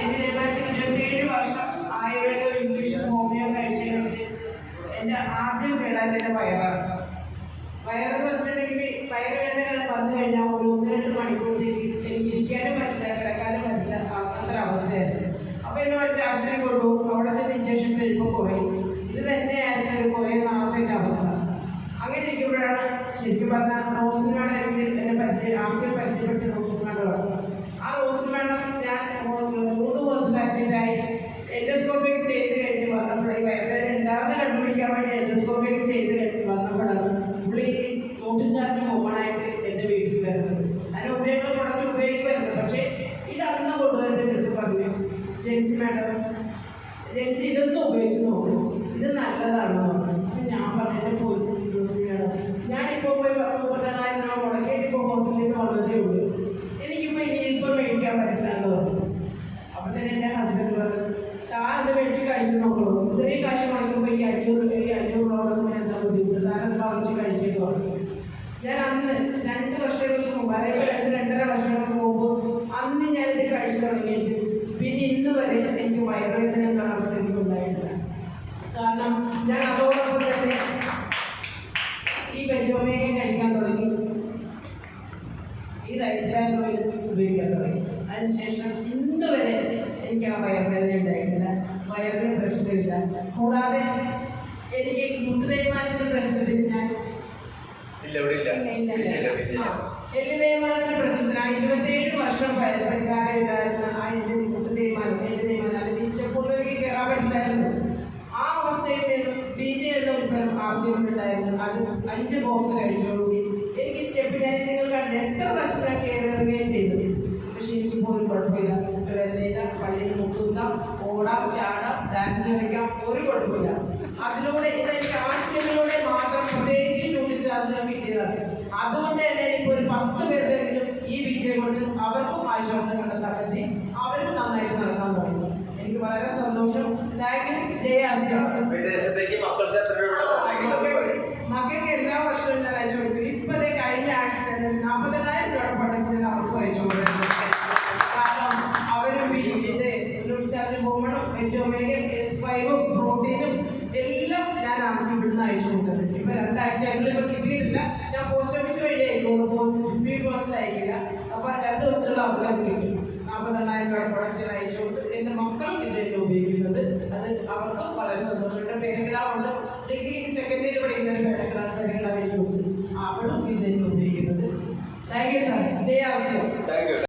27 വർഷം ആയുർവേദം ഇംഗ്ലീഷും ഹോമിയോ കഴിച്ച് എൻ്റെ ആദ്യം കേടാതിൻ്റെ വയറാണ്. വയറെന്ന് പറഞ്ഞിട്ടുണ്ടെങ്കിൽ വയറുവേദന വന്നു കഴിഞ്ഞാൽ ഒരു 1-2 മണിക്കൂറത്തേക്ക് എനിക്ക് ഇരിക്കാനും പറ്റില്ല, കിടക്കാനും പറ്റില്ല, അങ്ങനത്തെ അവസ്ഥയായിരുന്നു. അപ്പോൾ എന്നെ വെച്ച് ആശുപത്രി കൊണ്ടുപോകും. അവിടെ ചെന്ന് ഇഞ്ചക്ഷൻ കഴിയുമ്പോൾ കുറയും. ഇത് തന്നെയായിരുന്നു ഒരു കുറേ നാളത്തെ അവസ്ഥ. അങ്ങനെ ഇരിക്കുമ്പോഴാണ് ശരിക്കും പറഞ്ഞാൽ റോസിനാണ് എന്നെ ആദ്യം പരിചയപ്പെട്ട റോസിനാണ്. ആ റോസിനാണ് ഞാൻ 3 ദിവസം അഡ്മിറ്റായി. എൻഡോസ്കോപ്പിയൊക്കെ ചെയ്ത് കഴിഞ്ഞ് വന്നപ്പോഴേ വയറുവേദന എന്താണെന്ന് കണ്ടുപിടിക്കാൻ വേണ്ടി എൻഡോസ്കോപ്പിയൊക്കെ ചെയ്ത് കഴിഞ്ഞ് വന്നപ്പോഴാണ് പുള്ളി നോട്ട് ചാർജ് കോമണായിട്ട് എൻ്റെ വീട്ടിൽ വരുന്നത്. അതിന് ഉപയോഗങ്ങൾ പ്രൊഡക്റ്റ് ഉപയോഗിക്കുമായിരുന്നു. പക്ഷേ ഇതന്ന് കൊണ്ടുവന്നിട്ട് പറഞ്ഞു, ജെൻസി മാഡം, ജെൻസി ഇതൊന്നും ഉപയോഗിച്ച് നോക്കൂ, ഇത് നല്ലതാണെന്ന് പറഞ്ഞു. അപ്പം ഞാൻ പറഞ്ഞതിൻ്റെ പോയി മാഡം, ഞാനിപ്പോൾ പോയി 34,000 രൂപ മുടക്കിയിട്ട് ഇപ്പോൾ ഹോസ്പിറ്റലിൽ നിന്ന് വന്നതേ ഉള്ളൂ, എനിക്കിപ്പോൾ ഇനിയിപ്പോൾ മേടിക്കാൻ പറ്റില്ല എന്ന് പറഞ്ഞു. അപ്പം തന്നെ എൻ്റെ ഹസ്ബൻഡ് പറഞ്ഞു, അത് മേടിച്ച് കഴിച്ച് നോക്കുള്ളൂ, ഇത്രയും കാശ് മുടക്കുമ്പോൾ ഈ 500 എന്താ ബുദ്ധിമുട്ട്, കാരണം വാങ്ങിച്ച് കഴിക്കേണ്ടി പറഞ്ഞു. ഞാൻ അന്ന് 2 വർഷങ്ങൾക്ക് മുമ്പ്, അതായത് 2-2.5 വർഷങ്ങൾക്ക് മുമ്പ് അന്ന് ഞാനിത് കഴിച്ചു തുടങ്ങിയിട്ട് പിന്നെ ഇന്ന് വരെ എനിക്ക് വയറുവേദന എന്ന അവസ്ഥ എനിക്ക് ഉണ്ടായിട്ടില്ല. കാരണം ഞാൻ അതോടൊപ്പം തന്നെ ഈ വെജോമേഗ കഴിക്കാൻ തുടങ്ങി, ഈ റൈസ് ബ്രാൻഡ് ഓയിൽ ഉപയോഗിക്കാൻ തുടങ്ങി. അതിനുശേഷം ഇന്ന് വരെ എനിക്ക് ആ വയറുവേദന ഉണ്ടായിട്ടില്ല, വയറിന് പ്രശ്നമില്ല. കൂടാതെ എനിക്ക് മുട്ടുതേയ്മാനത്തിൻ്റെ പ്രശ്നത്തിൽ ഞാൻ എല്ല് തേയ്മാനത്തിൻ്റെ പ്രശ്നത്തിനാണ് 27 വർഷം പരിഹാരം ഉണ്ടായിരുന്ന ആ എൻ്റെ മുട്ടുതേയ്മാനം, അല്ലെങ്കിൽ സ്റ്റെപ്പുകളിലേക്ക് കയറാൻ പറ്റില്ലായിരുന്നു. ആ അവസ്ഥയിൽ നിന്നും BJ എന്ന ഉൽപ്പന്നം ആവശ്യമുണ്ടായിരുന്നു. അത് 5 ബോക്സ് കഴിച്ചോടുകൂടി എനിക്ക് സ്റ്റെപ്പ് ഞാൻ നിങ്ങൾ കണ്ട് എത്ര പ്രശ്നം കയറുകയും ചെയ്തു. പക്ഷെ എനിക്ക് പോലും കുഴപ്പമില്ല, മുട്ടുവേദനയില്ല, പള്ളിയിൽ മുട്ടുന്ന, ഓടാം, ചാടാം, ഡാൻസ് കളിക്കാം, ഒരു കുഴപ്പമില്ല. അതിലൂടെ ഇതെനിക്ക് ആശയങ്ങളിലൂടെ മാത്രം പ്രത്യേകിച്ച് ടൂറിച്ചാർജിന് കിട്ടിയതാണ്. അതുകൊണ്ട് തന്നെ എനിക്ക് ഒരു 10 പേർക്കെങ്കിലും ഈ BJ കൊണ്ട് അവർക്കും ആശ്വാസം കണ്ടെത്താൻ പറ്റി, അവരും നന്നായിട്ട് നടക്കാൻ തുടങ്ങി. എനിക്ക് വളരെ സന്തോഷം. Thank you. മക്കൾക്ക് എല്ലാ വർഷവും ഞാൻ അയച്ചു കൊടുത്തു. ഇപ്പോഴത്തെ കഴിഞ്ഞ ആഴ്ച 40,000 രൂപ പ്രൊഡക്റ്റ് അവർക്ക് അയച്ചു കൊടുക്കുന്നു. കാരണം അവരും ഇത് ടൂറിച്ചാർജ് ഹോമണും വെജോമേഗയും S5 പ്രോട്ടീനും എല്ലാം ഞാൻ ഇവിടുന്ന് അയച്ചു കൊടുക്കുന്നത്. ഇപ്പൊ 2 ആഴ്ചകളിൽ ഇപ്പൊ കിട്ടിയിട്ടില്ല. ഞാൻ പോസ്റ്റ് ഓഫീസ് വഴി അയക്കുള്ളൂ, സ്പീഡ് പോസ്റ്റിൽ അയക്കില്ല. അപ്പൊ 2 ദിവസത്തിലുള്ള അവർക്ക് അത് കിട്ടും. 40,000 രൂപ പ്രൊഡക്റ്റ് അയച്ചു കൊടുത്ത് എൻ്റെ മക്കളും ഇത് തന്നെ ഉപയോഗിക്കുന്നത്. അത് അവർക്കും വളരെ സന്തോഷം. എൻ്റെ പേരക്കിടാവുണ്ട്, ഡിഗ്രി സെക്കൻഡ് ഇയർ പഠിക്കുന്ന ഒരു പേരക്കിടാവേണ്ടി അവളും ഇത് തന്നെ ഉപയോഗിക്കുന്നത്. Thank you sir. ജയ ആവശ്യം.